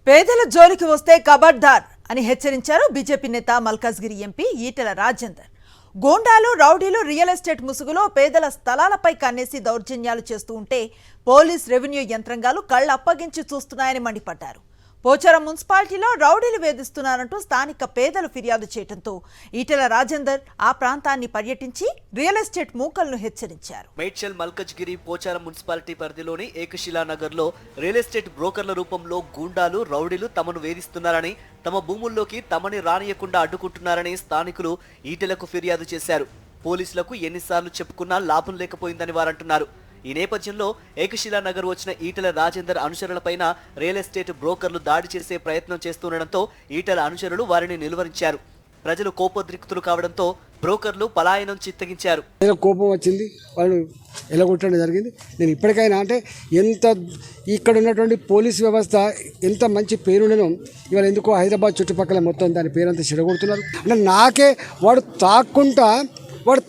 పేదల జోలికి వస్తే ఖబర్దార్ అని హెచ్చరించారు బీజేపీ నేత మల్కాజ్గిరి ఎంపీ ఈటెల రాజేందర్. గోండాలు రౌడీలు రియల్ ఎస్టేట్ ముసుగులో పేదల స్థలాలపై కన్నేసి దౌర్జన్యాలు చేస్తూ ఉంటే పోలీస్ రెవెన్యూ యంత్రాంగాలు కళ్ళు అప్పగించి చూస్తున్నాయని మండిపడ్డారు. పోచారం మున్సిపాలిటీలో రౌడీలు వేధిస్తున్నారంటూ స్థానిక పేదలు ఫిర్యాదు చేయడంతో ఈటెల రాజేందర్ ఆ ప్రాంతాన్ని పర్యటించి రియల్ ఎస్టేట్ మూకలను హెచ్చరించారు. మేడ్చల్ మల్కజ్గిరి పోచారం మున్సిపాలిటీ పరిధిలోని ఏకశిలానగర్ లో రియల్ ఎస్టేట్ బ్రోకర్ల రూపంలో గూండాలు రౌడీలు తమను వేధిస్తున్నారని, తమ భూముల్లోకి తమని రానియకుండా అడ్డుకుంటున్నారని స్థానికులు ఈటెలకు ఫిర్యాదు చేశారు. పోలీసులకు ఎన్నిసార్లు చెప్పుకున్నా లాభం లేకపోయిందని వారంటున్నారు. ఈ నేపథ్యంలో ఏకశిలానగర్ వచ్చిన ఈటెల రాజేందర్ అనుచరులపైన రియల్ ఎస్టేట్ బ్రోకర్లు దాడి చేసే ప్రయత్నం చేస్తుండటంతో ఈటెల అనుచరులు వారిని నిలువరించారు. ప్రజలు కోపోద్రిక్తులు కావడంతో బ్రోకర్లు పలాయనం చిత్తగించారు. కోపం వచ్చింది, వాళ్ళు ఎలగొట్టడం జరిగింది. నేను ఇప్పటికైనా అంటే ఎంత ఇక్కడ ఉన్నటువంటి పోలీస్ వ్యవస్థ ఎంత మంచి పేరుండను ఇవాళ ఎందుకో హైదరాబాద్ చుట్టుపక్కల మొత్తం దాని పేరంతా చెడగొడుతున్నారు. అంటే నాకే వాడు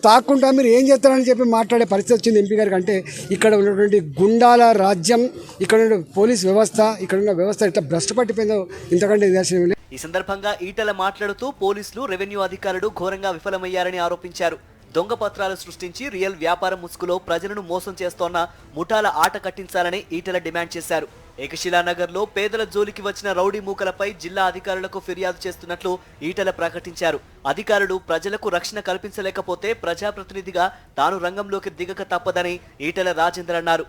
తాక్కుంటా మీరు ఏం చేస్తారని చెప్పి మాట్లాడే పరిస్థితి వచ్చింది ఎంపీ గారికి. అంటే ఇక్కడ ఉన్నటువంటి గుండాల రాజ్యం, ఇక్కడ ఉన్న పోలీస్ వ్యవస్థ, ఇక్కడ ఉన్న వ్యవస్థ ఇట్లా భ్రష్టు పట్టిపోయిందో ఇంతకంటే నిదర్శనం. ఈ సందర్భంగా ఈటెల మాట్లాడుతూ పోలీసులు రెవెన్యూ అధికారులు ఘోరంగా విఫలమయ్యారని ఆరోపించారు. దొంగ పత్రాలు సృష్టించి రియల్ వ్యాపారం ముసుగులో ప్రజలను మోసం చేస్తోన్న ముఠాల ఆట కట్టించాలని ఈటెల డిమాండ్ చేశారు. ఏకశిలానగర్ లో పేదల జోలికి వచ్చిన రౌడీ మూకలపై జిల్లా అధికారులకు ఫిర్యాదు చేస్తున్నట్లు ఈటెల ప్రకటించారు. అధికారులు ప్రజలకు రక్షణ కల్పించలేకపోతే ప్రజాప్రతినిధిగా తాను రంగంలోకి దిగక తప్పదని ఈటెల రాజేందర్ అన్నారు.